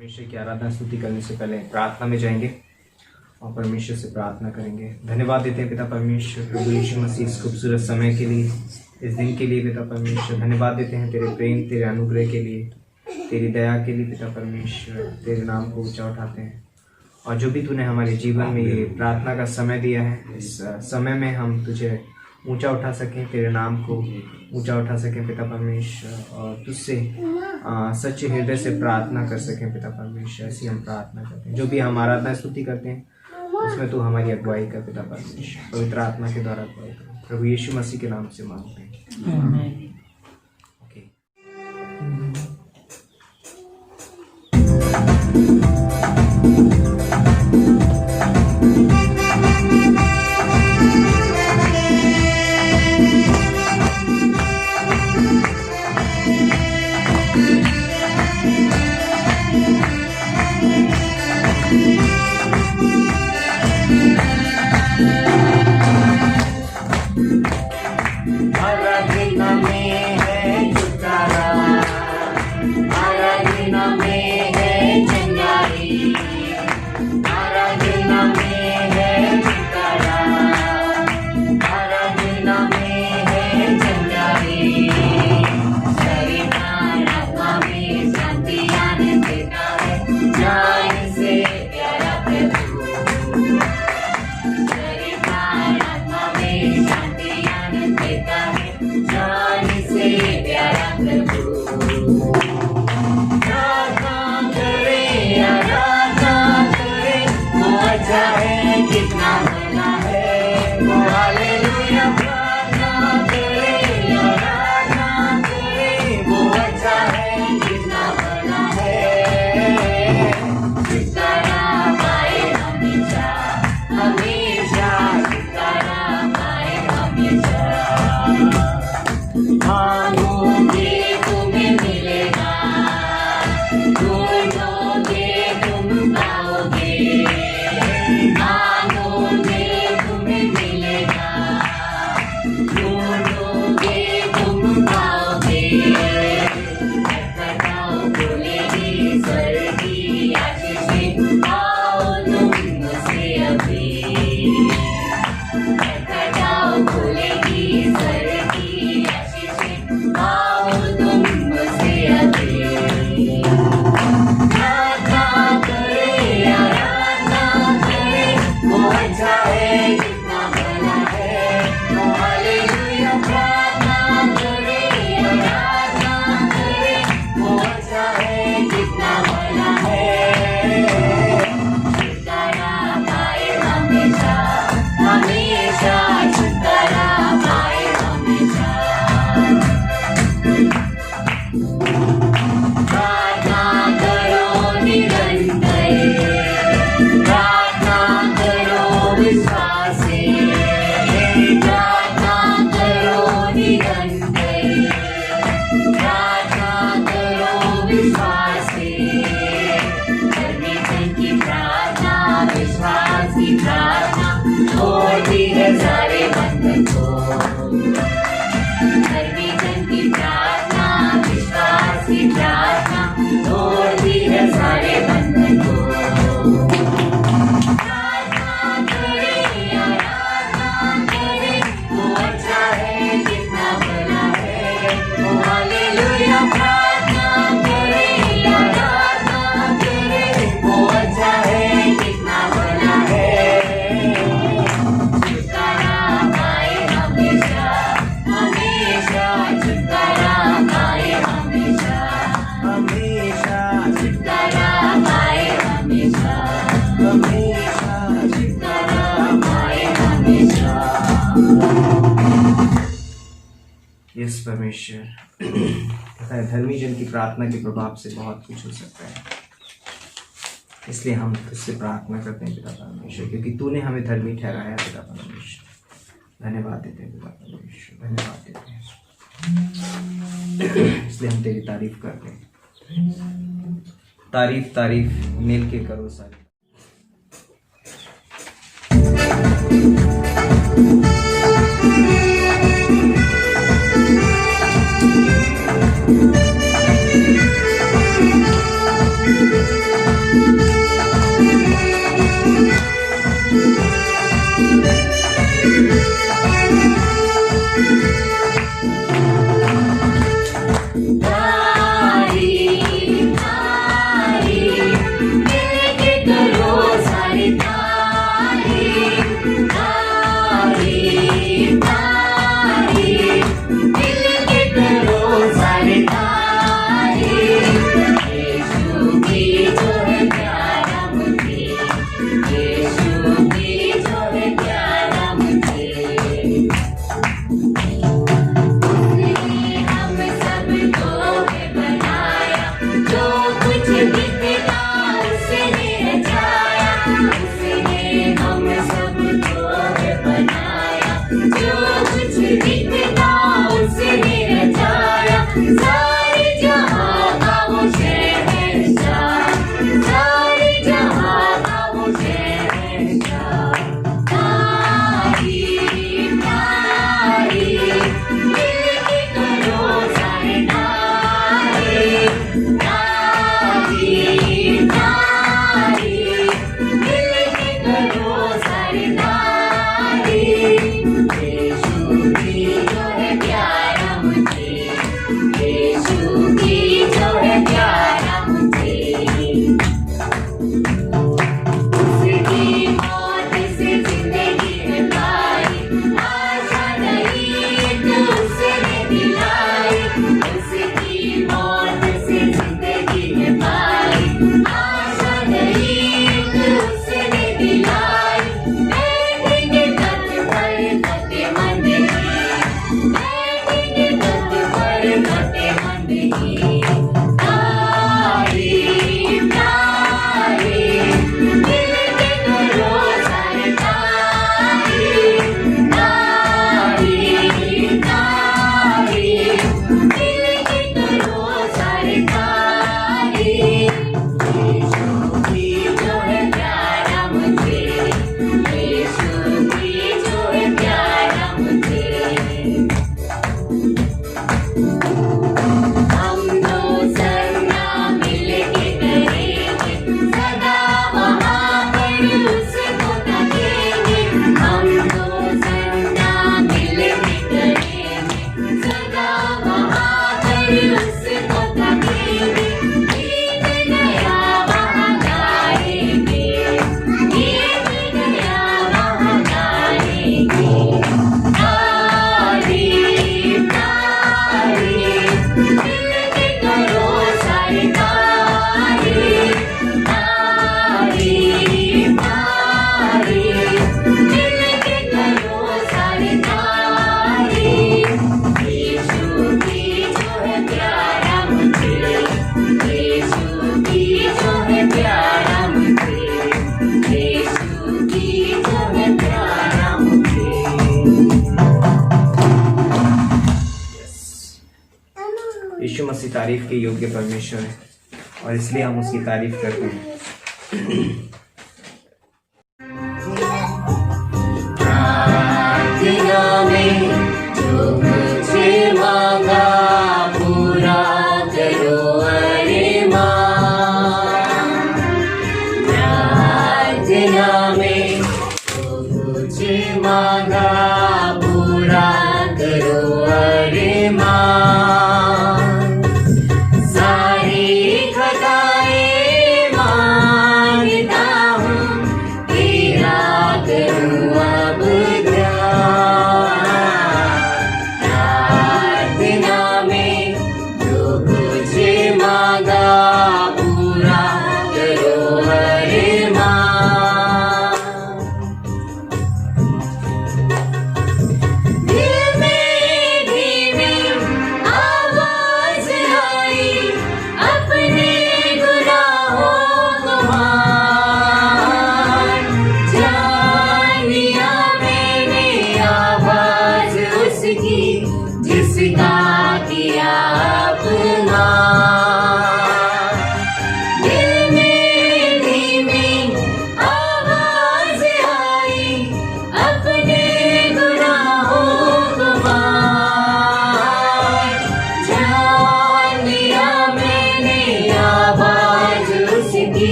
परमेश्वर की आराधना स्तुति करने से पहले प्रार्थना में जाएंगे और परमेश्वर से प्रार्थना करेंगे। धन्यवाद देते हैं पिता परमेश्वर, प्रभु यीशु मसीह इस खूबसूरत समय के लिए, इस दिन के लिए पिता परमेश्वर। धन्यवाद देते हैं तेरे प्रेम, तेरे अनुग्रह के लिए, तेरी दया के लिए पिता परमेश्वर। तेरे नाम को ऊंचा उठाते हैं और जो भी तूने हमारे जीवन में ये प्रार्थना का समय दिया है, इस समय में हम तुझे ऊंचा उठा सकें, तेरे नाम को ऊंचा उठा सकें पिता परमेश्वर, और तुझसे सच्चे हृदय से प्रार्थना कर सकें पिता परमेश्वर। ऐसी हम प्रार्थना करते हैं। जो भी हम आराधना स्तुति करते हैं उसमें तू हमारी अगुवाई कर पिता परमेश्वर, पवित्र आत्मा के द्वारा अगुवाई कर। प्रभु यीशु मसीह के नाम से मांगते हैं। ओके। यस परमेश्वर, पता है धर्मी जन की प्रार्थना के प्रभाव से बहुत कुछ हो सकता है, इसलिए हम तुझसे प्रार्थना करते हैं पिता परमेश्वर, क्योंकि तूने हमें धर्मी ठहराया पिता परमेश्वर। धन्यवाद देते हैं पिता परमेश्वर, धन्यवाद देते हैं, इसलिए हम तेरी तारीफ करते हैं। तारीफ तारीफ मिल के करो सारी। यीशु मसीह तारीफ के योग्य परमेश्वर है और इसलिए हम उसकी तारीफ करते हैं। प्रार्थना में जो मुझे मांगा पूरा करो अरे माँ। प्रार्थना में जो मुझे मांगा पूरा करो अरे माँ।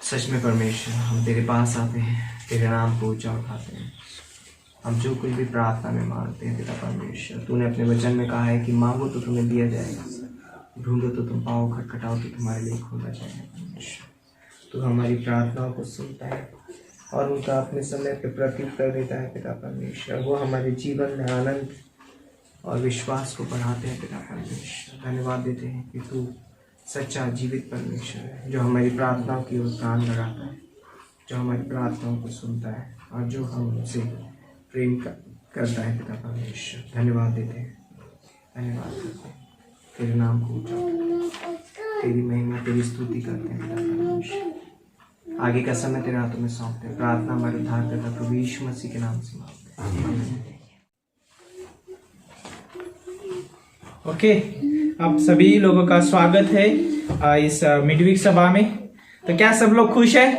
सच में परमेश्वर, हम तेरे पास आते हैं, तेरे नाम को ऊंचा उठाते हैं। हम जो कुछ भी प्रार्थना में मांगते हैं पिता परमेश्वर, तूने अपने वचन में कहा है कि मांगो तो तुम्हें दिया जाएगा, ढूंढो तो तुम पाओ, खटखटाओ तो तुम्हारे लिए खोला जाएगा। परमेश्वर, तू हमारी प्रार्थनाओं को सुनता है और उनका अपने समय पे प्रत्युत्तर देता है पिता परमेश्वर। वो हमारे जीवन में आनंद और विश्वास को बढ़ाते हैं पिता परमेश्वर। धन्यवाद देते हैं कि तू सच्चा जीवित परमेश्वर है, जो हमारी प्रार्थनाओं की ओर कान लगाता है, जो हमारी प्रार्थनाओं को सुनता है और जो हमसे प्रेम करता है पिता परमेश्वर। धन्यवाद देते हैं, धन्यवाद करते हैं, तेरे नाम को ऊंचा उठाते हैं, तेरी महिमा तेरी स्तुति करते हैं पिता परमेश्वर। आगे का समय तेरे हाथों में सौंपते हैं। प्रार्थना हमारे उद्धारकर्ता प्रभु यीशु मसीह के नाम से मांगते हैं, आमीन। ओके, आप सभी लोगों का स्वागत है इस मिडवीक सभा में। तो क्या सब लोग खुश है?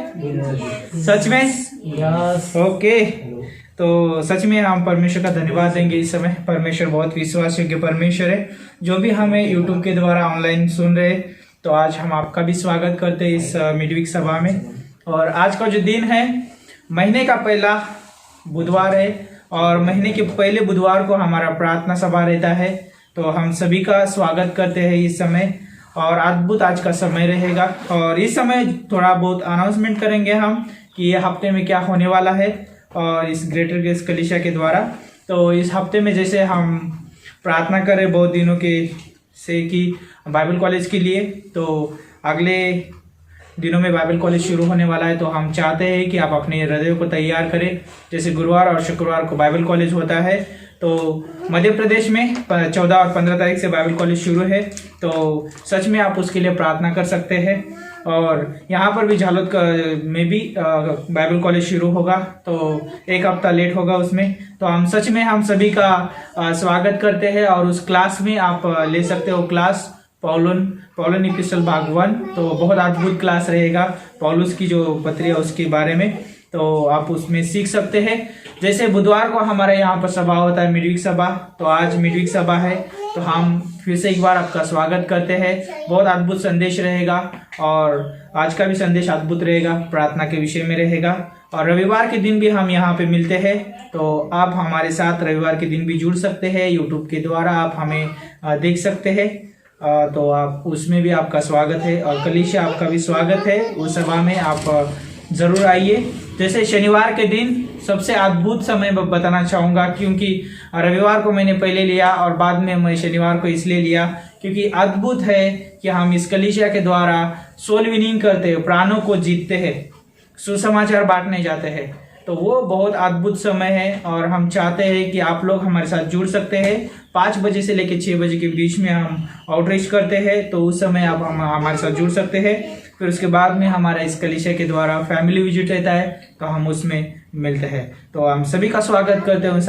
सच में? यस। ओके, तो सच में हम परमेश्वर का धन्यवाद देंगे इस समय। परमेश्वर बहुत विश्वास योग्य परमेश्वर है। जो भी हमें यूट्यूब के द्वारा ऑनलाइन सुन रहे, तो आज हम आपका भी स्वागत करते हैं इस मिडवीक सभा में। और आज का जो दिन है, महीने का पहला बुधवार है और महीने के पहले बुधवार को हमारा प्रार्थना सभा रहता है। तो हम सभी का स्वागत करते हैं इस समय और अद्भुत आज का समय रहेगा। और इस समय थोड़ा बहुत अनाउंसमेंट करेंगे हम कि ये हफ्ते में क्या होने वाला है और इस ग्रेटर ग्रेस कलीसिया के द्वारा। तो इस हफ्ते में जैसे हम प्रार्थना करें बहुत दिनों के से कि बाइबल कॉलेज के लिए, तो अगले दिनों में बाइबल कॉलेज शुरू होने वाला है। तो हम चाहते हैं कि आप अपने हृदय को तैयार करें। जैसे गुरुवार और शुक्रवार को बाइबल कॉलेज होता है, तो मध्य प्रदेश में 14 और 15 तारीख से बाइबल कॉलेज शुरू है। तो सच में आप उसके लिए प्रार्थना कर सकते हैं। और यहाँ पर भी झालोद में भी बाइबल कॉलेज शुरू होगा, तो एक हफ्ता लेट होगा उसमें। तो हम सच में हम सभी का स्वागत करते हैं और उस क्लास में आप ले सकते हो क्लास पौलन इपिस्टल भाग 1। तो बहुत अद्भुत क्लास रहेगा पौलुस की जो पत्री है उसके बारे में, तो आप उसमें सीख सकते हैं। जैसे बुधवार को हमारे यहाँ पर सभा होता है मिडवीक सभा, तो आज मिडवीक सभा है। तो हम फिर से एक बार आपका स्वागत करते हैं। बहुत अद्भुत संदेश रहेगा और आज का भी संदेश अद्भुत रहेगा, प्रार्थना के विषय में रहेगा। और रविवार के दिन भी हम यहाँ पे मिलते हैं, तो आप हमारे साथ रविवार के दिन भी जुड़ सकते हैं। यूट्यूब के द्वारा आप हमें देख सकते हैं, तो आप उसमें भी आपका स्वागत है। और कलीसिया आपका भी स्वागत है, उस सभा में आप जरूर आइए। जैसे शनिवार के दिन सबसे अद्भुत समय बताना चाहूँगा, क्योंकि रविवार को मैंने पहले लिया और बाद में मैं शनिवार को इसलिए लिया क्योंकि अद्भुत है कि हम इस कलीसिया के द्वारा सोल विनिंग करते हैं, प्राणों को जीतते हैं, सुसमाचार बांटने जाते हैं। तो वो बहुत अद्भुत समय है और हम चाहते हैं कि आप लोग हमारे साथ जुड़ सकते हैं। 5 बजे से लेकर 6 बजे के बीच में हम आउटरीच करते हैं, तो उस समय आप हमारे साथ जुड़ सकते हैं। फिर उसके बाद में हमारा इस कलीसिया के द्वारा फैमिली विजिट रहता है, तो हम उसमें मिलते हैं। तो हम सभी का स्वागत करते हैं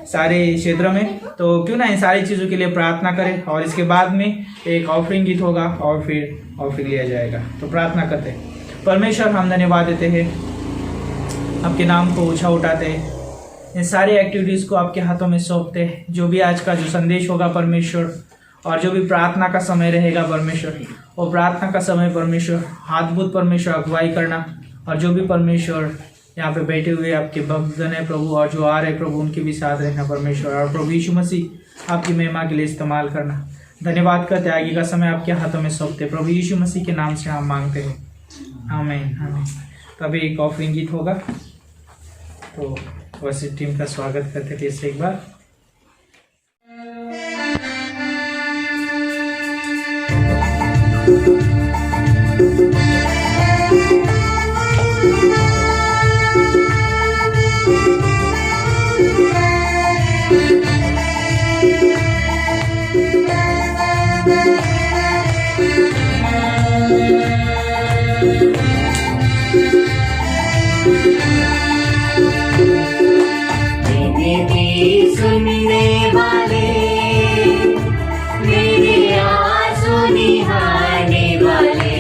सारे क्षेत्र में। तो क्यों ना इन सारी चीज़ों के लिए प्रार्थना करें और इसके बाद में एक ऑफरिंग गीत होगा और फिर ऑफरिंग लिया जाएगा। तो प्रार्थना करते हैं। परमेश्वर, हम धन्यवाद देते हैं, आपके नाम को ऊंचा उठाते हैं, इन सारी एक्टिविटीज़ को आपके हाथों में सौंपते हैं। जो भी आज का जो संदेश होगा परमेश्वर, और जो भी प्रार्थना का समय रहेगा परमेश्वर, वो प्रार्थना का समय परमेश्वर अद्भुत परमेश्वर अगुवाई करना। और जो भी परमेश्वर यहाँ पे बैठे हुए आपके भक्तजन है प्रभु, और जो आ रहे प्रभु, उनके भी साथ रहना परमेश्वर। और प्रभु यीशु मसीह आपकी महिमा के लिए इस्तेमाल करना। धन्यवाद करते, आगे का समय आपके हाथों में सौंपते प्रभु यीशु मसीह के नाम से हम मांगते हैं, आमीन आमीन। तभी एक ऑफरिंग गीत होगा, तो वैसे टीम का स्वागत करते फिर से एक बार। सुनने वाले, मेरे आंसू निहारने वाले,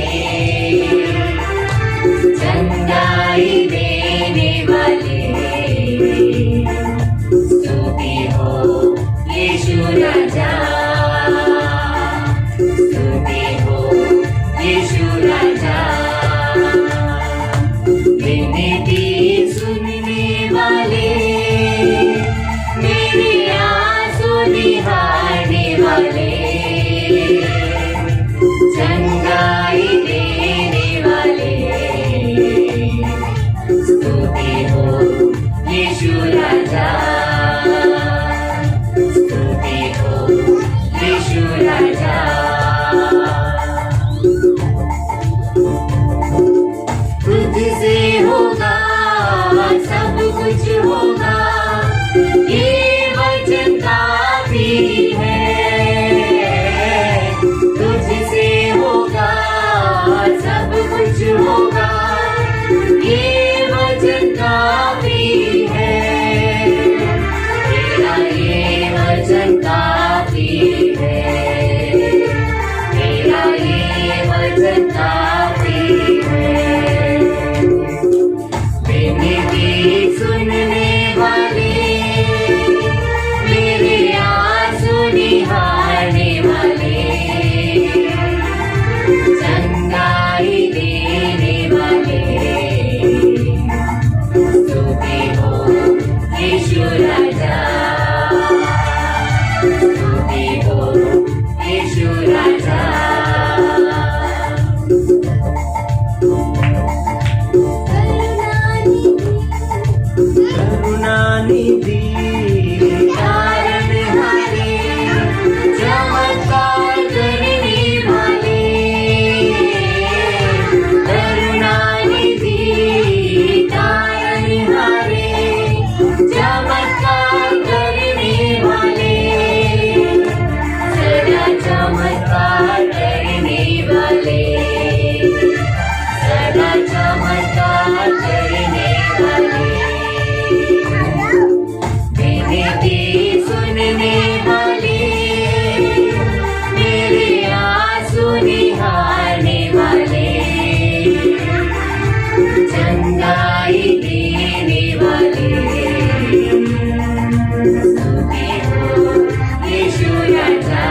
चंगाई देने वाले, स्तुति हो यीशु राजा, राजा करुणानिधि तारनहारे चमत्कार करने वाले करुणानिधि तारनहारे चमत्कार करने वाले सदा चमत्कार करने वाले सदा चमत्कार करने वाले विनती सुनने वाले मेरे आंसू निहारने वाले चंगाई देने वाले स्तुति हो यीशु राजा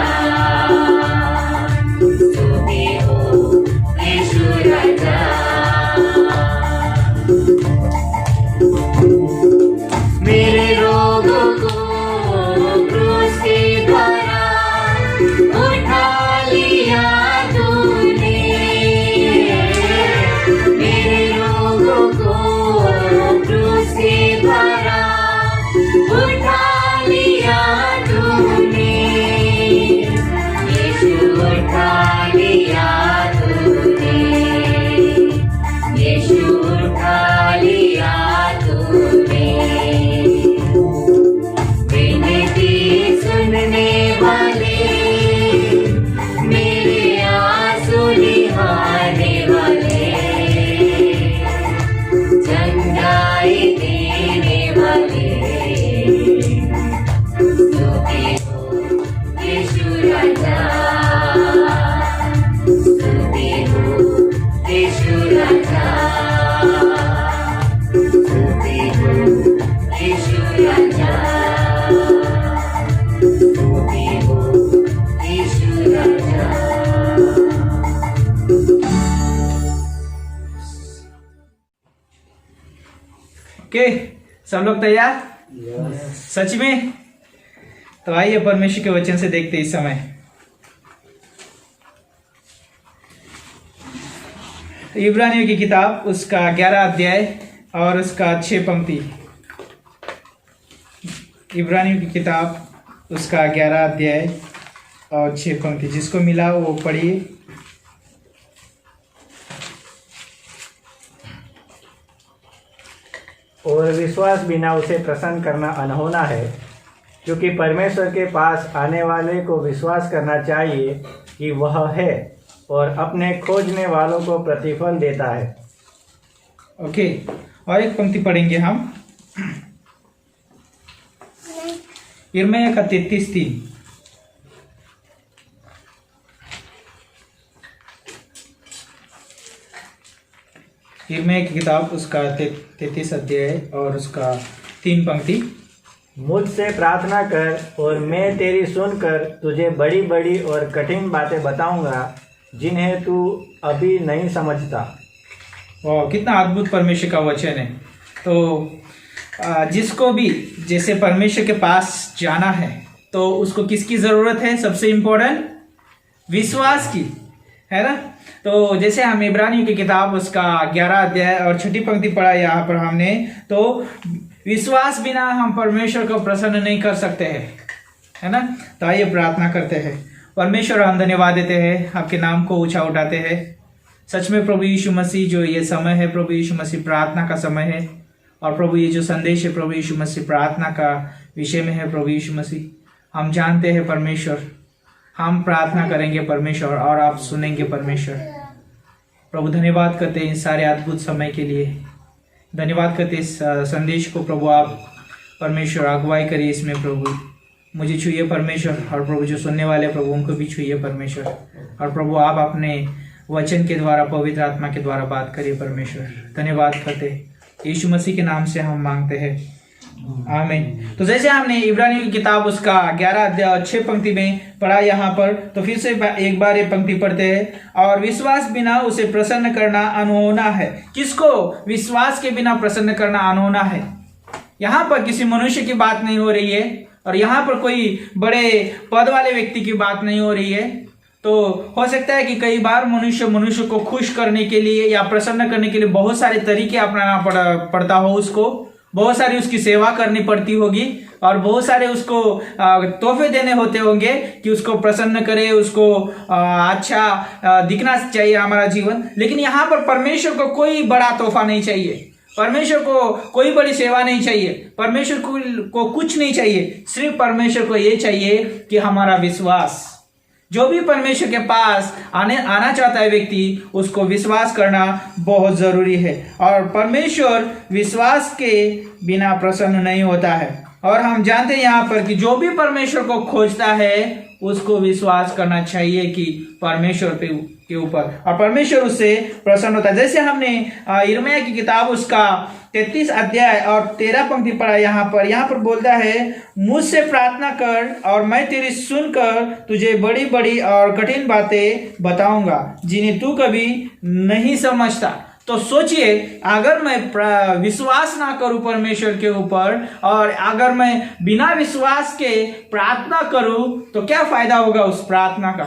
स्तुति हो यीशु राजा मेरे रोगों को क्रूस के द्वारा उठा लिया तूने मेरे रोगों को क्रूस के द्वारा उठा लिया तूने यीशु उठा लिया तूने यीशु उठा लिया तूने विनती सुनने वाले मेरे आंसू निहारने वाले चंगाई देने वाले स्तुति हो यीशु राजा स्तुति हो यीशु राजा स्तुति हो यीशु राजा स्तुति हो यीशु राजा ओके, सब लोग तैयार? सच में? तो आइए परमेश्वर के वचन से देखते इस समय। इब्रानियों की किताब उसका 11 अध्याय और उसका 6 पंक्ति। इब्रानियों की किताब उसका 11 अध्याय और 6 पंक्ति, जिसको मिला वो पढ़िए। और विश्वास बिना उसे प्रसन्न करना अनहोना है, क्योंकि परमेश्वर के पास आने वाले को विश्वास करना चाहिए कि वह है और अपने खोजने वालों को प्रतिफल देता है। ओके, और एक पंक्ति पढ़ेंगे हम, यिर्मयाह का 33:3। यिर्मयाह की किताब उसका 33 अध्याय और उसका 3 पंक्ति। मुझसे प्रार्थना कर और मैं तेरी सुनकर तुझे बड़ी बड़ी और कठिन बातें बताऊंगा जिन्हें तू अभी नहीं समझता। वाह, कितना अद्भुत परमेश्वर का वचन है। तो जिसको भी जैसे परमेश्वर के पास जाना है तो उसको किसकी ज़रूरत है? सबसे इम्पोर्टेंट विश्वास की, है ना। तो जैसे हम इब्रानियों की किताब उसका 11 अध्याय और 6 पंक्ति पढ़ा यहाँ पर हमने, तो विश्वास बिना हम परमेश्वर को प्रसन्न नहीं कर सकते हैं, है ना। तो आइए प्रार्थना करते हैं। परमेश्वर, हम धन्यवाद देते हैं, आपके नाम को ऊंचा उठाते हैं। सच में प्रभु यीशु मसीह, जो ये समय है प्रभु यीशु मसीह प्रार्थना का समय है, और प्रभु ये जो संदेश है प्रभु यीशु मसीह प्रार्थना का विषय में है प्रभु यीशु मसीह। हम जानते हैं परमेश्वर, हम प्रार्थना करेंगे परमेश्वर और आप सुनेंगे परमेश्वर। प्रभु धन्यवाद करते हैं इस सारे अद्भुत समय के लिए, धन्यवाद करते इस संदेश को प्रभु आप परमेश्वर अगुवाई करिए इसमें प्रभु। मुझे छूइए परमेश्वर, और प्रभु जो सुनने वाले प्रभु उनको भी छूइए परमेश्वर। और प्रभु आप अपने वचन के द्वारा पवित्र आत्मा के द्वारा बात करिए परमेश्वर। धन्यवाद करते यीशु मसीह के नाम से हम मांगते हैं, आमीन। तो जैसे हमने इब्रानियों की किताब उसका 11 अध्याय और 6 पंक्ति में पढ़ा यहाँ पर, तो फिर से एक बार ये पंक्ति पढ़ते हैं। और विश्वास बिना उसे प्रसन्न करना अनहोना है। किसको विश्वास के बिना प्रसन्न करना अनहोना है? यहाँ पर किसी मनुष्य की बात नहीं हो रही है, और यहाँ पर कोई बड़े पद वाले व्यक्ति की बात नहीं हो रही है, तो हो सकता है कि कई बार मनुष्य को खुश करने के लिए या प्रसन्न करने के लिए बहुत सारे तरीके अपनाना पड़ता हो, उसको बहुत सारी उसकी सेवा करनी पड़ती होगी और बहुत सारे उसको तोहफे देने होते होंगे कि उसको प्रसन्न करे, उसको अच्छा दिखना चाहिए हमारा जीवन। लेकिन यहाँ पर परमेश्वर को कोई बड़ा तोहफा नहीं चाहिए, परमेश्वर को कोई बड़ी सेवा नहीं चाहिए, परमेश्वर को कुछ नहीं चाहिए। सिर्फ परमेश्वर को ये चाहिए कि हमारा विश्वास, जो भी परमेश्वर के पास आना चाहता है व्यक्ति, उसको विश्वास करना बहुत जरूरी है। और परमेश्वर विश्वास के बिना प्रसन्न नहीं होता है। और हम जानते हैं यहाँ पर कि जो भी परमेश्वर को खोजता है उसको विश्वास करना चाहिए कि परमेश्वर के ऊपर, और परमेश्वर उससे प्रसन्न होता है। जैसे हमने यिर्मयाह की किताब उसका 33 अध्याय और 13 पंक्ति पढ़ा। यहाँ पर बोलता है, मुझसे प्रार्थना कर और मैं तेरी सुनकर तुझे बड़ी बड़ी और कठिन बातें बताऊंगा जिन्हें तू कभी नहीं समझता। तो सोचिए, अगर मैं विश्वास ना करूं परमेश्वर के ऊपर और अगर मैं बिना विश्वास के प्रार्थना करूं तो क्या फायदा होगा उस प्रार्थना का?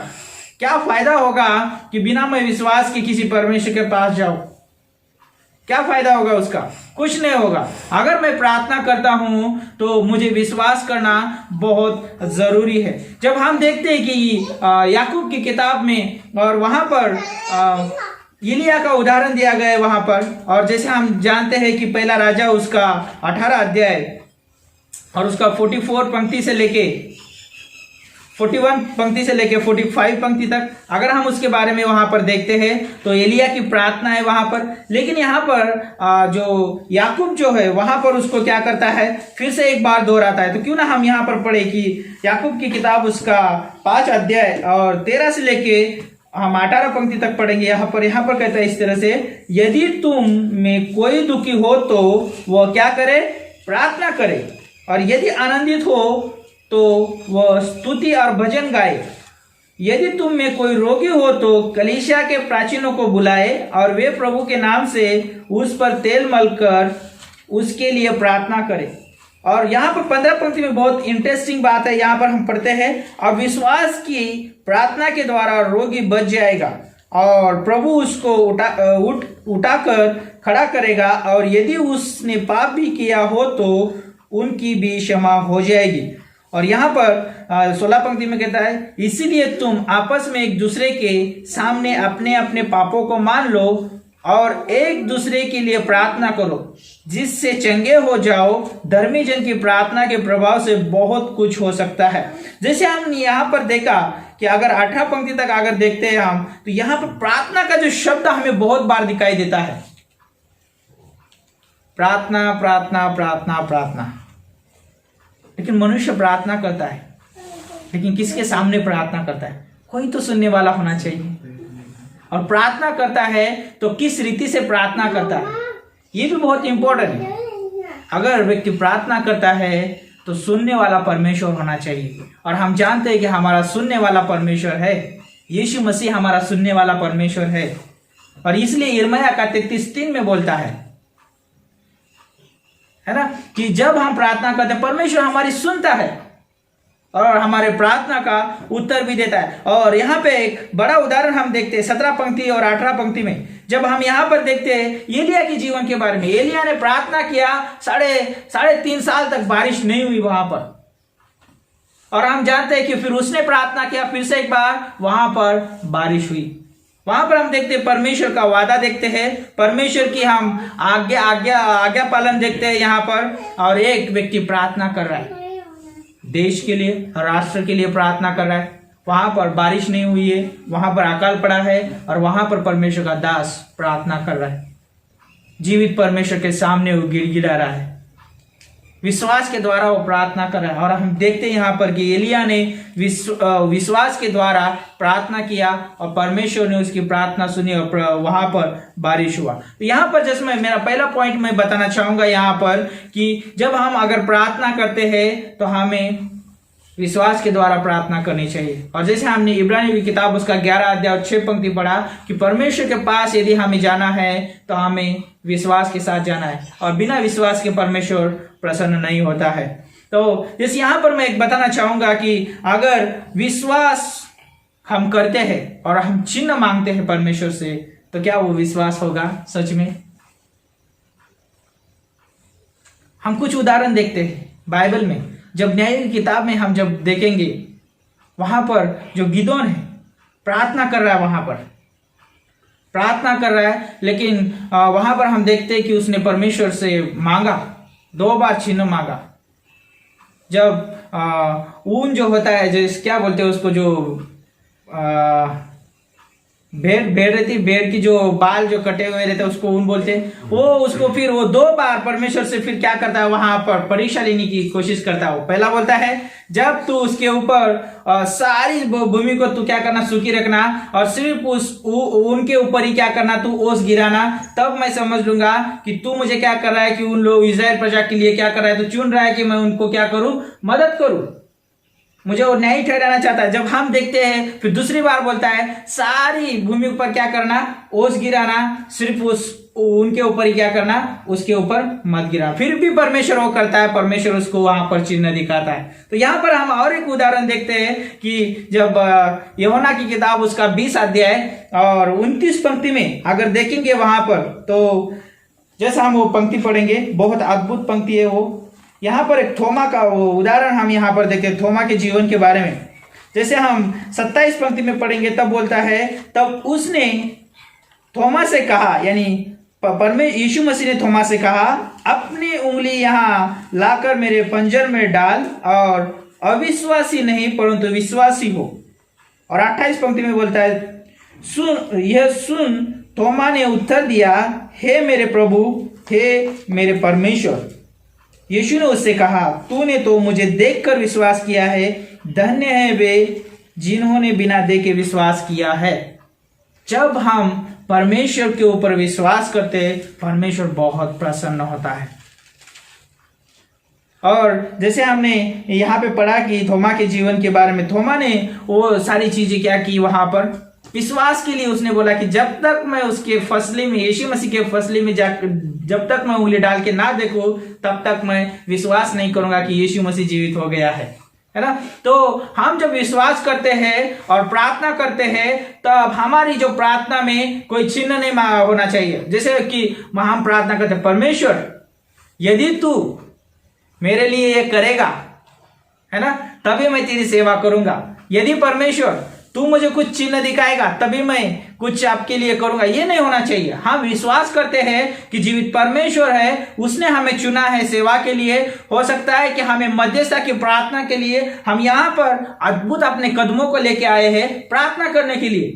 क्या फायदा होगा कि बिना मैं विश्वास के किसी परमेश्वर के पास जाऊं? क्या फायदा होगा उसका? कुछ नहीं होगा। अगर मैं प्रार्थना करता हूं तो मुझे विश्वास करना बहुत जरूरी है। जब हम देखते हैं कि याकूब की किताब में और वहां पर एलिय्याह का उदाहरण दिया गया है वहां पर, और जैसे हम जानते हैं कि पहला राजा उसका 18 अध्याय और उसका 41 पंक्ति से लेके 45 पंक्ति तक अगर हम उसके बारे में वहां पर देखते हैं तो एलिय्याह की प्रार्थना है वहां पर। लेकिन यहाँ पर जो याकूब जो है वहां पर उसको क्या करता है, फिर से एक बार दोहराता है। तो क्यों ना हम यहाँ पर पढ़े कि याकूब की किताब उसका 5 अध्याय और 13 से लेके हम 18 पंक्ति तक पढ़ेंगे। यहाँ पर कहता है इस तरह से, यदि तुम में कोई दुखी हो तो वह क्या करे, प्रार्थना करे, और यदि आनंदित हो तो वह स्तुति और भजन गाए। यदि तुम में कोई रोगी हो तो कलीसिया के प्राचीनों को बुलाए और वे प्रभु के नाम से उस पर तेल मलकर उसके लिए प्रार्थना करें। और यहाँ पर 15 पंक्ति में बहुत इंटरेस्टिंग बात है। यहाँ पर हम पढ़ते हैं, और विश्वास की प्रार्थना के द्वारा रोगी बच जाएगा और प्रभु उसको उठाकर खड़ा करेगा, और यदि उसने पाप भी किया हो तो उनकी भी क्षमा हो जाएगी। और यहाँ पर 16 पंक्ति में कहता है, इसीलिए तुम आपस में एक दूसरे के सामने अपने अपने पापों को मान लो और एक दूसरे के लिए प्रार्थना करो जिससे चंगे हो जाओ। धर्मी जन की प्रार्थना के प्रभाव से बहुत कुछ हो सकता है। जैसे हम यहाँ पर देखा कि अगर 18 पंक्ति तक अगर देखते हैं हम, तो यहाँ पर प्रार्थना का जो शब्द हमें बहुत बार दिखाई देता है। प्रार्थना प्रार्थना प्रार्थना प्रार्थना। लेकिन मनुष्य प्रार्थना करता है, लेकिन किसके सामने प्रार्थना करता है? कोई तो सुनने वाला होना चाहिए। और प्रार्थना करता है तो किस रीति से प्रार्थना करता है, ये भी बहुत इंपॉर्टेंट है। अगर व्यक्ति प्रार्थना करता है तो सुनने वाला परमेश्वर होना चाहिए, और हम जानते हैं कि हमारा सुनने वाला परमेश्वर है, यीशु मसीह हमारा सुनने वाला परमेश्वर है। और इसलिए यिर्मयाह का 33:3 में बोलता है ना, कि जब हम प्रार्थना करते हैं परमेश्वर हमारी सुनता है और हमारे प्रार्थना का उत्तर भी देता है। और यहाँ पे एक बड़ा उदाहरण हम देखते हैं 17 पंक्ति और 18 पंक्ति में। जब हम यहाँ पर देखते हैं एलिय्याह के जीवन के बारे में, एलिय्याह ने प्रार्थना किया, साढ़े 3 साल तक बारिश नहीं हुई वहां पर, और हम जानते हैं कि फिर उसने प्रार्थना किया, फिर से एक बार वहां पर बारिश हुई। वहां पर हम देखते हैं परमेश्वर का वादा देखते हैं, परमेश्वर की हम आज्ञा पालन देखते हैं यहाँ पर। और एक व्यक्ति प्रार्थना कर रहा है, देश के लिए, राष्ट्र के लिए प्रार्थना कर रहा है। वहां पर बारिश नहीं हुई है, वहां पर अकाल पड़ा है, और वहां पर परमेश्वर का दास प्रार्थना कर रहा है, जीवित परमेश्वर के सामने वो गिड़गिड़ा रहा है, विश्वास के द्वारा वो प्रार्थना कर रहा है। और हम देखते हैं यहाँ पर कि एलिय्याह ने विश्वास के द्वारा प्रार्थना किया और परमेश्वर ने उसकी प्रार्थना सुनी और वहां पर बारिश हुआ। तो यहाँ पर जैसे मेरा पहला पॉइंट मैं बताना चाहूंगा यहाँ पर कि जब हम अगर प्रार्थना करते हैं तो हमें विश्वास के द्वारा प्रार्थना करनी चाहिए। और जैसे हमने इब्रानियों की किताब उसका 11 अध्याय और 6 पंक्ति पढ़ा कि परमेश्वर के पास यदि हमें जाना है तो हमें विश्वास के साथ जाना है, और बिना विश्वास के परमेश्वर प्रसन्न नहीं होता है। तो जैसे यहाँ पर मैं एक बताना चाहूंगा कि अगर विश्वास हम करते हैं और हम चिन्ह मांगते हैं परमेश्वर से, तो क्या वो विश्वास होगा सच में? हम कुछ उदाहरण देखते हैं बाइबल में। जब न्याय की किताब में हम जब देखेंगे, वहां पर जो गिदोन है प्रार्थना कर रहा है, वहां पर प्रार्थना कर रहा है, लेकिन वहां पर हम देखते हैं कि उसने परमेश्वर से मांगा, 2 बार चिन्ह मांगा। जब ऊन जो होता है, जो क्या बोलते हैं उसको, जो भेड़ रहती, भेड़ की जो बाल जो कटे हुए रहते हैं उसको ऊन बोलते हैं। वो उसको फिर वो 2 बार परमेश्वर से फिर क्या करता है, वहां पर परीक्षा लेने की कोशिश करता है। वो पहला बोलता है जब तू उसके ऊपर सारी भूमि को तू क्या करना, सूखी रखना, और सिर्फ उनके ऊपर ही क्या करना, तू ओस गिराना, तब मैं समझ लूंगा कि तू मुझे क्या कर रहा है, कि उन लोग इस्राएल प्रजा के लिए क्या कर रहा है, तू चुन रहा है कि मैं उनको क्या करूं, मदद करूं, मुझे वो न्याय ठहराना चाहता है। जब हम देखते हैं फिर दूसरी बार बोलता है सारी भूमि पर क्या करना, ओस गिराना, सिर्फ उनके ऊपर ही क्या करना, उसके ऊपर मत गिरा। फिर भी परमेश्वर वो करता है, परमेश्वर उसको वहां पर चिन्ह दिखाता है। तो यहाँ पर हम और एक उदाहरण देखते हैं कि जब यूहन्ना की किताब उसका 20 अध्याय और 29 पंक्ति में अगर देखेंगे वहां पर, तो जैसा हम वो पंक्ति पढ़ेंगे, बहुत अद्भुत पंक्ति है वो। यहाँ पर एक थोमा का वो उदाहरण हम यहाँ पर देखते हैं, थोमा के जीवन के बारे में। जैसे हम 27 पंक्ति में पढ़ेंगे, तब बोलता है, तब उसने थोमा से कहा, यानी यीशु मसीह ने थोमा से कहा, अपनी उंगली यहाँ लाकर मेरे पंजर में डाल और अविश्वासी नहीं परंतु विश्वासी हो। और 28 पंक्ति में बोलता है, सुन। थोमा ने उत्तर दिया, हे मेरे प्रभु, हे मेरे परमेश्वर। यीशु ने उससे कहा, तूने तो मुझे देखकर विश्वास किया है, धन्य है वे जिन्होंने बिना देखे विश्वास किया है। जब हम परमेश्वर के ऊपर विश्वास करते हैं, परमेश्वर बहुत प्रसन्न होता है। और जैसे हमने यहाँ पे पढ़ा कि थोमा के जीवन के बारे में, थोमा ने वो सारी चीजें क्या की, वहां पर विश्वास के लिए उसने बोला कि जब तक मैं उसके फसले में, यीशु मसीह के फसले में जब तक मैं उंगली डाल के ना देखूं, तब तक मैं विश्वास नहीं करूंगा कि यीशु मसीह जीवित हो गया है ना। तो हम जब विश्वास करते हैं और प्रार्थना करते हैं, तब हमारी जो प्रार्थना में कोई चिन्ह नहीं होना चाहिए। जैसे कि हम प्रार्थना करते हैं, परमेश्वर यदि तू मेरे लिए ये करेगा, है ना, तभी मैं तेरी सेवा करूंगा। यदि परमेश्वर तू मुझे कुछ चिन्ह दिखाएगा, तभी मैं कुछ आपके लिए करूंगा, ये नहीं होना चाहिए। हम विश्वास करते हैं कि जीवित परमेश्वर है, उसने हमें चुना है सेवा के लिए। हो सकता है कि हमें मध्यस्थता की प्रार्थना के लिए हम यहाँ पर अद्भुत अपने कदमों को लेके आए हैं प्रार्थना करने के लिए।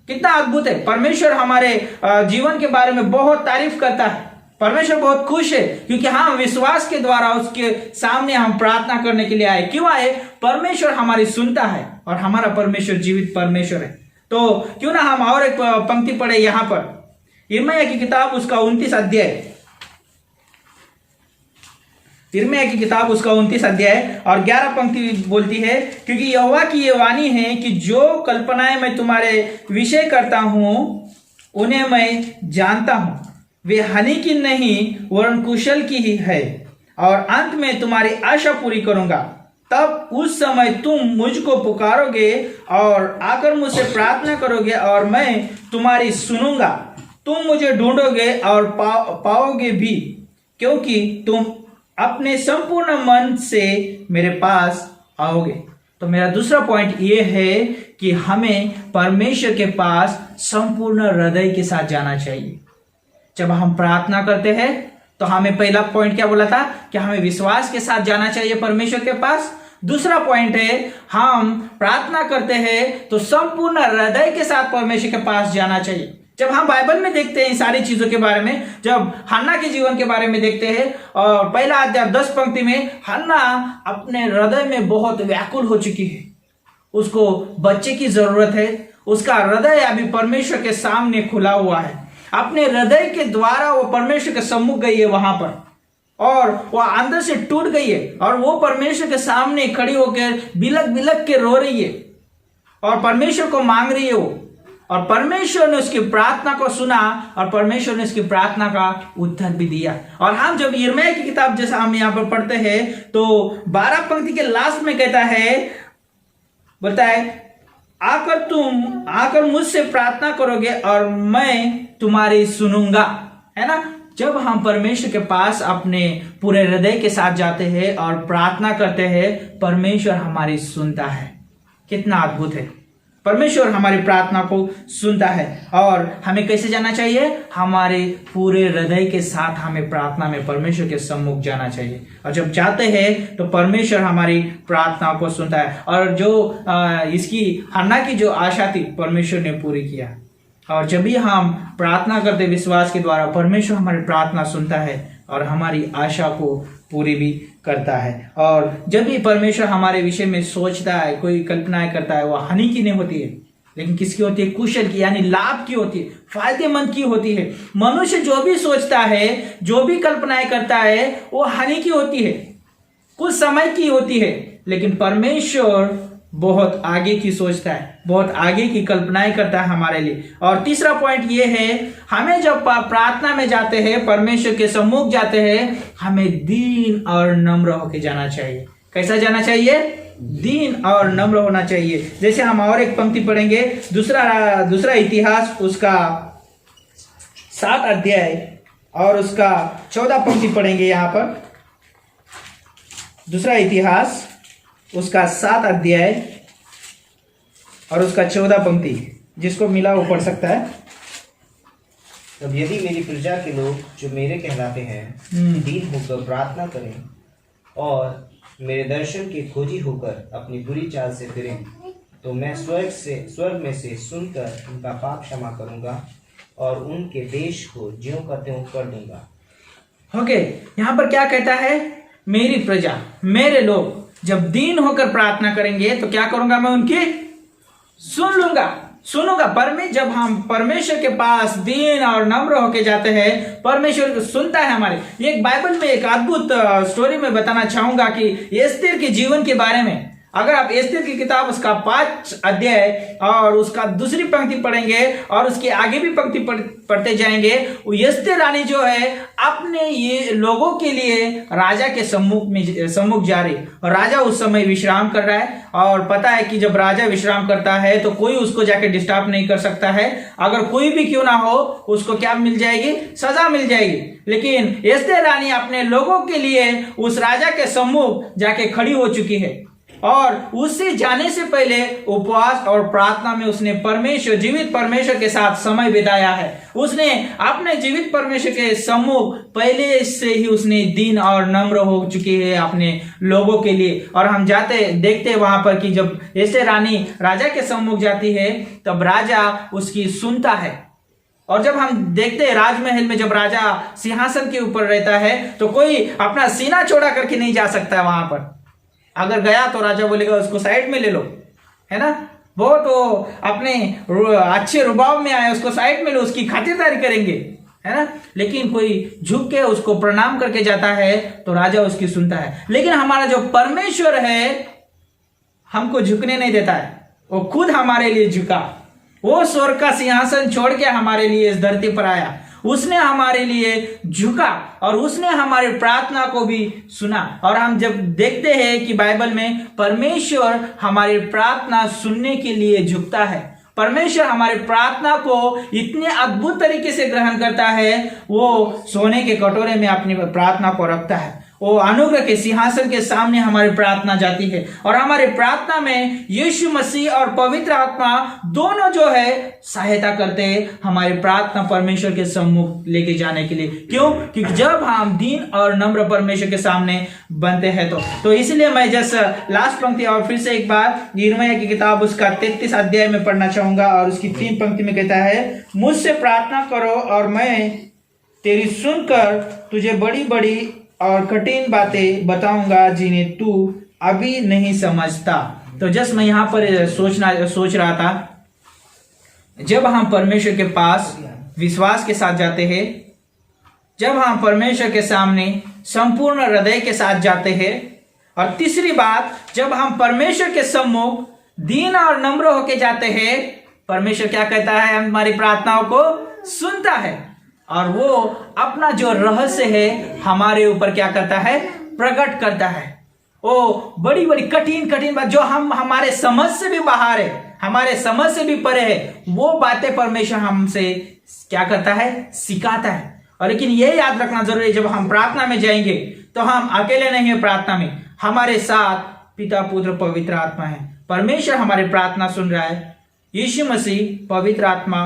कितना अद्भुत है, परमेश्वर हमारे जीवन के बारे में बहुत तारीफ करता है। परमेश्वर बहुत खुश है क्योंकि हम विश्वास के द्वारा उसके सामने हम प्रार्थना करने के लिए आए। क्यों आए? परमेश्वर हमारी सुनता है और हमारा परमेश्वर जीवित परमेश्वर है। तो क्यों ना हम और एक पंक्ति पढ़े यहां पर, यिर्मयाह की किताब उसका 29 अध्याय, यिर्मयाह की किताब उसका 29 अध्याय और 11 पंक्ति बोलती है, क्योंकि यहोवा की ये वाणी है कि जो कल्पनाएं मैं तुम्हारे विषय करता हूं उन्हें मैं जानता हूं, वे हानि की नहीं वरन कुशल की ही है, और अंत में तुम्हारी आशा पूरी करूंगा। तब उस समय तुम मुझको पुकारोगे और आकर मुझसे प्रार्थना करोगे और मैं तुम्हारी सुनूंगा। तुम मुझे ढूंढोगे और पाओगे भी, क्योंकि तुम अपने संपूर्ण मन से मेरे पास आओगे। तो मेरा दूसरा पॉइंट ये है कि हमें परमेश्वर के पास संपूर्ण हृदय के साथ जाना चाहिए। जब हम प्रार्थना करते हैं तो हमें पहला पॉइंट क्या बोला था कि हमें विश्वास के साथ जाना चाहिए परमेश्वर के पास। दूसरा पॉइंट है हम प्रार्थना करते हैं तो संपूर्ण हृदय के साथ परमेश्वर के पास जाना चाहिए। जब हम बाइबल में देखते हैं इन सारी चीजों के बारे में, जब हन्ना के जीवन के बारे में देखते हैं और पहला अध्याय 10 पंक्ति में, हन्ना अपने हृदय में बहुत व्याकुल हो चुकी है, उसको बच्चे की जरूरत है, उसका हृदय अभी परमेश्वर के सामने खुला हुआ है। अपने हृदय के द्वारा वो परमेश्वर के सम्मुख गई है वहां पर, और वो अंदर से टूट गई है और वो परमेश्वर के सामने खड़ी होकर बिलक बिलक के रो रही है और परमेश्वर को मांग रही है वो, और परमेश्वर ने उसकी प्रार्थना को सुना और परमेश्वर ने उसकी प्रार्थना का उत्तर भी दिया। और हम जब यिर्मयाह की किताब जैसा हम यहाँ पर पढ़ते हैं तो 12 पंक्ति के लास्ट में कहता है, बोलता है आकर मुझसे प्रार्थना करोगे और मैं तुम्हारी सुनूंगा, है ना। जब हम परमेश्वर के पास अपने पूरे हृदय के साथ जाते हैं और प्रार्थना करते हैं, परमेश्वर हमारी सुनता है। कितना अद्भुत है, परमेश्वर हमारी प्रार्थना को सुनता है। और हमें कैसे जाना चाहिए? हमारे पूरे हृदय के साथ हमें प्रार्थना में परमेश्वर के सम्मुख जाना चाहिए। और जब जाते हैं तो परमेश्वर हमारी प्रार्थना को सुनता है। और जो इसकी हन्ना की जो आशा थी परमेश्वर ने पूरी किया। और जब भी हम प्रार्थना करते विश्वास के द्वारा, परमेश्वर हमारी प्रार्थना सुनता है और हमारी आशा को पूरी भी करता है। और जब भी परमेश्वर हमारे विषय में सोचता है, कोई कल्पनाएं करता है, वो हानि की नहीं होती है, लेकिन किसकी होती है? कुशल की, यानी लाभ की होती है, फायदेमंद की होती है। मनुष्य जो भी सोचता है, जो भी कल्पनाएं करता है, वो हानि की होती है, कुछ समय की होती है। लेकिन परमेश्वर बहुत आगे की सोचता है, बहुत आगे की कल्पनाएं करता है हमारे लिए। और तीसरा पॉइंट ये है, हमें जब प्रार्थना में जाते हैं, परमेश्वर के सम्मुख जाते हैं, हमें दीन और नम्र होकर जाना चाहिए। कैसा जाना चाहिए? दीन और नम्र होना चाहिए। जैसे हम और एक पंक्ति पढ़ेंगे, दूसरा इतिहास उसका 7 अध्याय और उसका 14 पंक्ति पढ़ेंगे। यहाँ पर दूसरा इतिहास उसका 7 अध्याय और उसका 14 पंक्ति, जिसको मिला वो पढ़ सकता है। तब यदि मेरी प्रजा के लोग जो मेरे कहलाते हैं दीन होकर प्रार्थना करें और मेरे दर्शन के खोजी होकर अपनी बुरी चाल से फिरें, तो मैं स्वर्ग में से सुनकर उनका पाप क्षमा करूंगा और उनके देश को ज्यों का त्यों कर दूंगा। ओके, यहाँ पर क्या कहता है? मेरी प्रजा, मेरे लोग जब दीन होकर प्रार्थना करेंगे तो क्या करूंगा? मैं उनकी सुनूंगा। जब हम परमेश्वर के पास दीन और नम्र होके जाते हैं, परमेश्वर सुनता है हमारे। ये बाइबल में एक अद्भुत स्टोरी में बताना चाहूंगा कि एस्तेर के जीवन के बारे में। अगर आप एस्तेर की किताब उसका 5 अध्याय और उसका दूसरी पंक्ति पढ़ेंगे और उसके आगे भी पंक्ति पढ़ते जाएंगे, एस्तेर रानी जो है अपने ये लोगों के लिए राजा के सम्मुख जा रही, और राजा उस समय विश्राम कर रहा है। और पता है कि जब राजा विश्राम करता है तो कोई उसको जाके डिस्टर्ब नहीं कर सकता है। अगर कोई भी क्यों ना हो, उसको क्या मिल जाएगी? सजा मिल जाएगी। लेकिन एस्तेर रानी अपने लोगों के लिए उस राजा के सम्मुख जाके खड़ी हो चुकी है, और उससे जाने से पहले उपवास और प्रार्थना में उसने जीवित परमेश्वर के साथ समय बिताया है। उसने अपने जीवित परमेश्वर के सम्मुख पहले से ही उसने दीन और नम्र हो चुकी है अपने लोगों के लिए। और हम देखते वहां पर कि जब एस्तेर रानी राजा के सम्मुख जाती है, तब राजा उसकी सुनता है। और जब हम देखते हैं राजमहल में, जब राजा सिंहासन के ऊपर रहता है, तो कोई अपना सीना चौड़ा करके नहीं जा सकता है वहां पर। अगर गया तो राजा बोलेगा उसको साइड में ले लो, है ना। बहुत वो अपने अच्छे रुबाव में आए, उसको साइड में लो, उसकी खातिरदारी करेंगे, है ना। लेकिन कोई झुक के उसको प्रणाम करके जाता है तो राजा उसकी सुनता है। लेकिन हमारा जो परमेश्वर है हमको झुकने नहीं देता है, वो खुद हमारे लिए झुका। वो स्वर्ग का सिंहासन छोड़ के हमारे लिए इस धरती पर आया, उसने हमारे लिए झुका और उसने हमारी प्रार्थना को भी सुना। और हम जब देखते हैं कि बाइबल में परमेश्वर हमारी प्रार्थना सुनने के लिए झुकता है, परमेश्वर हमारी प्रार्थना को इतने अद्भुत तरीके से ग्रहण करता है, वो सोने के कटोरे में अपनी प्रार्थना को रखता है। वो अनुग्रह के सिंहासन के सामने हमारी प्रार्थना जाती है, और हमारी प्रार्थना में यीशु मसीह और पवित्र आत्मा दोनों जो है सहायता करते हैं हमारी प्रार्थना परमेश्वर के सम्मुख लेके जाने के लिए। क्यों? क्योंकि जब हम दीन और नम्र परमेश्वर के सामने बनते हैं तो इसलिए मैं जैसा लास्ट पंक्ति और फिर से एक बार यिर्मयाह की किताब उसका 33 अध्याय में पढ़ना चाहूंगा, और उसकी 3 पंक्ति में कहता है, मुझसे प्रार्थना करो और मैं तेरी सुनकर तुझे बड़ी बड़ी और कठिन बातें बताऊंगा जिन्हें तू अभी नहीं समझता। तो जस्ट मैं यहाँ पर सोच रहा था, जब हम परमेश्वर के पास विश्वास के साथ जाते हैं, जब हम परमेश्वर के सामने संपूर्ण हृदय के साथ जाते हैं, और तीसरी बात, जब हम परमेश्वर के सम्मुख दीन और नम्र होके जाते हैं, परमेश्वर क्या कहता है? हमारी प्रार्थनाओं को सुनता है, और वो अपना जो रहस्य है हमारे ऊपर क्या करता है? प्रकट करता है। वो बड़ी बड़ी कठिन कठिन बात जो हम हमारे समझ से भी बाहर है, हमारे समझ से भी परे है, वो बातें परमेश्वर हमसे क्या करता है, सिखाता है। और लेकिन ये याद रखना जरूरी है, जब हम प्रार्थना में जाएंगे तो हम अकेले नहीं है, प्रार्थना में हमारे साथ पिता पुत्र पवित्र आत्मा है। परमेश्वर हमारी प्रार्थना सुन रहा है, यीशु मसीह पवित्र आत्मा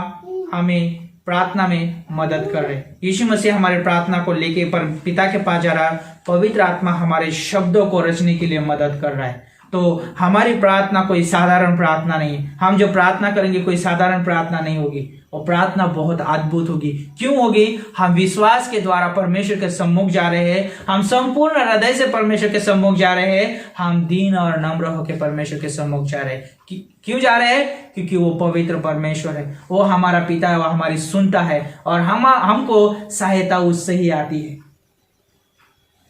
हमें प्रार्थना में मदद कर रहे। यीशु मसीह हमारे प्रार्थना को लेके पर पिता के पास जा रहा है, पवित्र आत्मा हमारे शब्दों को रचने के लिए मदद कर रहा है। तो हमारी प्रार्थना कोई साधारण प्रार्थना नहीं है। हम जो प्रार्थना करेंगे कोई साधारण प्रार्थना नहीं होगी, और प्रार्थना बहुत अद्भुत होगी। क्यों होगी? हम विश्वास के द्वारा परमेश्वर के सम्मुख जा रहे हैं, हम संपूर्ण हृदय से परमेश्वर के सम्मुख जा रहे हैं, हम दीन और नम्र होकर परमेश्वर के सम्मुख जा रहे हैं। क्यों जा रहे हैं? क्योंकि वो पवित्र परमेश्वर है, वो हमारा पिता है, वो हमारी सुनता है, और हमको सहायता उससे ही आती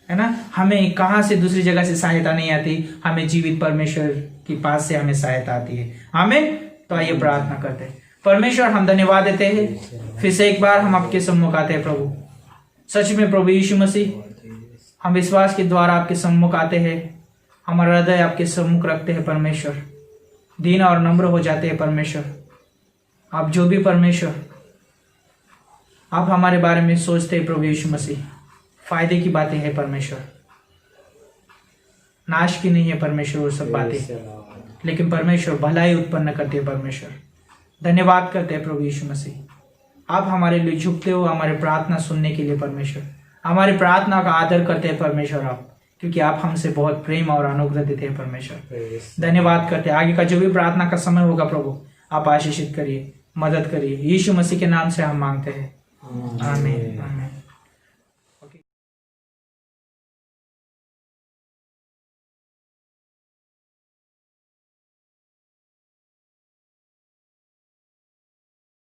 है ना। हमें कहां से दूसरी जगह से सहायता नहीं आती, हमें जीवित परमेश्वर के पास से हमें सहायता आती है। आमीन। तो आइए प्रार्थना करते हैं। परमेश्वर, हम धन्यवाद देते हैं, फिर से एक बार हम आपके सम्मुख आते हैं प्रभु। सच में प्रभु यीशु मसीह, हम विश्वास के द्वारा आपके सम्मुख आते हैं, हमारा हृदय आपके सम्मुख रखते हैं परमेश्वर, दीन और नम्र हो जाते हैं परमेश्वर। आप जो भी परमेश्वर आप हमारे बारे में सोचते हैं प्रभु यीशु मसीह, फायदे की बातें हैं परमेश्वर, नाश की नहीं है परमेश्वर वो सब बातें, लेकिन परमेश्वर भलाई उत्पन्न करते हैं परमेश्वर। धन्यवाद करते हैं प्रभु यीशु मसीह, आप हमारे लिए झुकते हो, हमारे प्रार्थना सुनने के लिए परमेश्वर, हमारी प्रार्थना का आदर करते हैं परमेश्वर आप, क्योंकि आप हमसे बहुत प्रेम और अनुग्रह देते हैं परमेश्वर। धन्यवाद करते हैं। आगे का जो भी प्रार्थना का समय होगा प्रभु, आप आशीषित करिए, मदद करिए, यीशु मसीह के नाम से हम मांगते हैं। आमीन। आमीन।